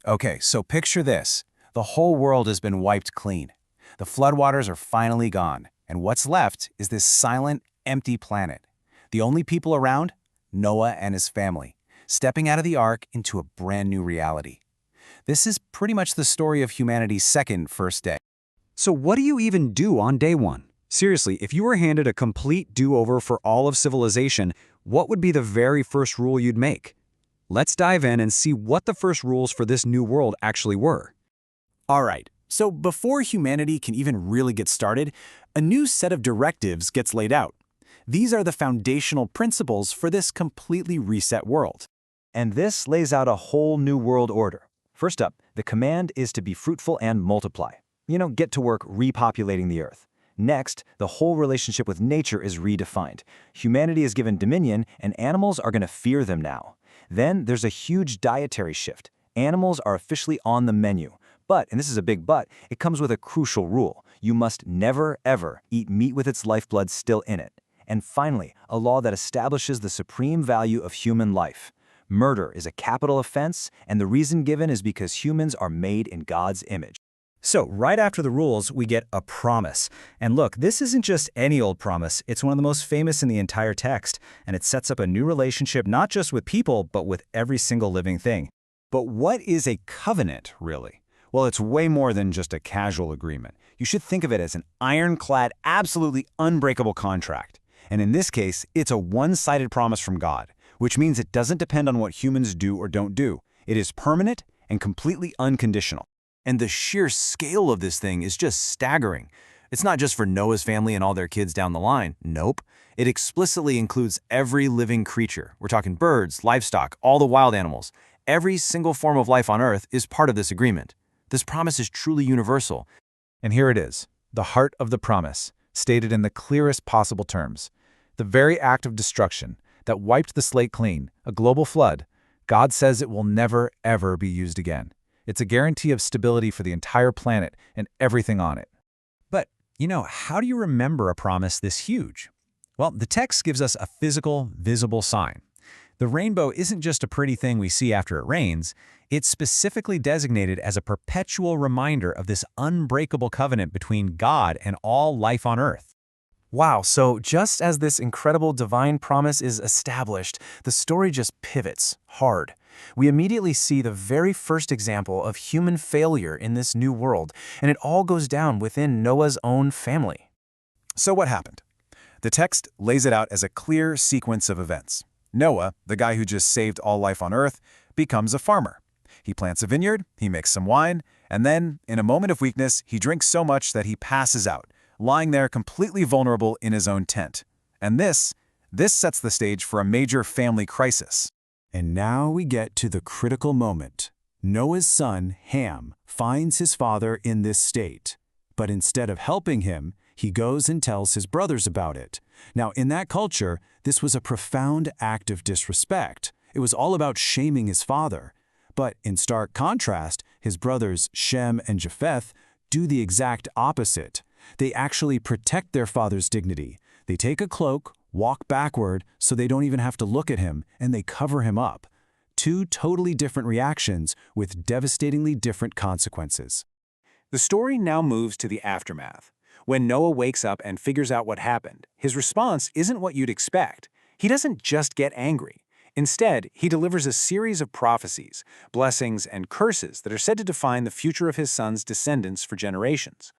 Okay, so picture this. The whole world has been wiped clean. The floodwaters are finally gone, and what's left is this silent, empty planet. The only people around? Noah and his family, stepping out of the ark into a brand new reality. This is pretty much the story of humanity's second first day. So what do you even do on day one? Seriously, if you were handed a complete do-over for all of civilization, what would be the very first rule you'd make? Let's dive in and see what the first rules for this new world actually were. All right, so before humanity can even really get started, a new set of directives gets laid out. These are the foundational principles for this completely reset world. And this lays out a whole new world order. First up, the command is to be fruitful and multiply. Get to work repopulating the earth. Next, the whole relationship with nature is redefined. Humanity is given dominion, and animals are going to fear them now. Then there's a huge dietary shift. Animals are officially on the menu. But, and this is a big but, it comes with a crucial rule. You must never, ever eat meat with its lifeblood still in it. And finally, a law that establishes the supreme value of human life. Murder is a capital offense, and the reason given is because humans are made in God's image. So right after the rules, we get a promise. And look, this isn't just any old promise. It's one of the most famous in the entire text, and it sets up a new relationship not just with people, but with every single living thing. But what is a covenant, really? Well, it's way more than just a casual agreement. You should think of it as an ironclad, absolutely unbreakable contract. And in this case, it's a one-sided promise from God, which means it doesn't depend on what humans do or don't do. It is permanent and completely unconditional. And the sheer scale of this thing is just staggering. It's not just for Noah's family and all their kids down the line. Nope. It explicitly includes every living creature. We're talking birds, livestock, all the wild animals. Every single form of life on Earth is part of this agreement. This promise is truly universal. And here it is, the heart of the promise, stated in the clearest possible terms. The very act of destruction that wiped the slate clean, a global flood, God says it will never, ever be used again. It's a guarantee of stability for the entire planet and everything on it. But, how do you remember a promise this huge? Well, the text gives us a physical, visible sign. The rainbow isn't just a pretty thing we see after it rains. It's specifically designated as a perpetual reminder of this unbreakable covenant between God and all life on Earth. Wow, so just as this incredible divine promise is established, the story just pivots hard. We immediately see the very first example of human failure in this new world, and it all goes down within Noah's own family. So what happened? The text lays it out as a clear sequence of events. Noah, the guy who just saved all life on Earth, becomes a farmer. He plants a vineyard, he makes some wine, and then, in a moment of weakness, he drinks so much that he passes out, lying there completely vulnerable in his own tent. And this sets the stage for a major family crisis. And now we get to the critical moment. Noah's son, Ham, finds his father in this state. But instead of helping him, he goes and tells his brothers about it. Now, in that culture, this was a profound act of disrespect. It was all about shaming his father. But in stark contrast, his brothers, Shem and Japheth, do the exact opposite. They actually protect their father's dignity. They take a cloak, walk backward so they don't even have to look at him, and they cover him up. Two totally different reactions with devastatingly different consequences. The story now moves to the aftermath. When Noah wakes up and figures out what happened, his response isn't what you'd expect. He doesn't just get angry. Instead, he delivers a series of prophecies, blessings, and curses that are said to define the future of his son's descendants for generations.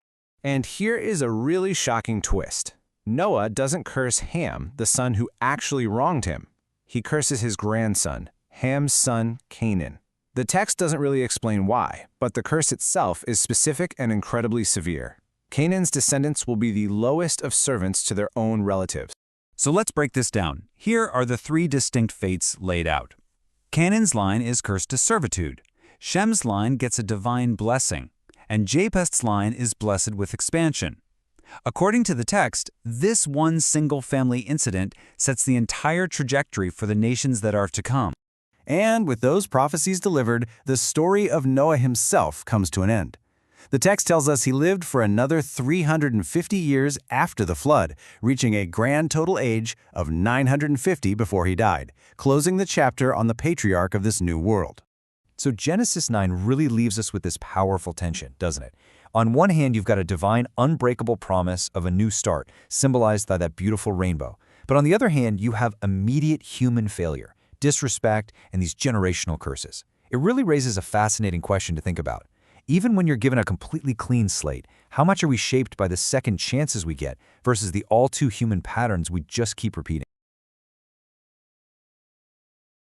And here is a really shocking twist. Noah doesn't curse Ham, the son who actually wronged him. He curses his grandson, Ham's son, Canaan. The text doesn't really explain why, but the curse itself is specific and incredibly severe. Canaan's descendants will be the lowest of servants to their own relatives. So let's break this down. Here are the three distinct fates laid out. Canaan's line is cursed to servitude. Shem's line gets a divine blessing, and Japheth's line is blessed with expansion. According to the text, this one single family incident sets the entire trajectory for the nations that are to come. And with those prophecies delivered, the story of Noah himself comes to an end. The text tells us he lived for another 350 years after the flood, reaching a grand total age of 950 before he died, closing the chapter on the patriarch of this new world. So Genesis 9 really leaves us with this powerful tension, doesn't it? On one hand, you've got a divine, unbreakable promise of a new start, symbolized by that beautiful rainbow. But on the other hand, you have immediate human failure, disrespect, and these generational curses. It really raises a fascinating question to think about. Even when you're given a completely clean slate, how much are we shaped by the second chances we get versus the all-too-human patterns we just keep repeating?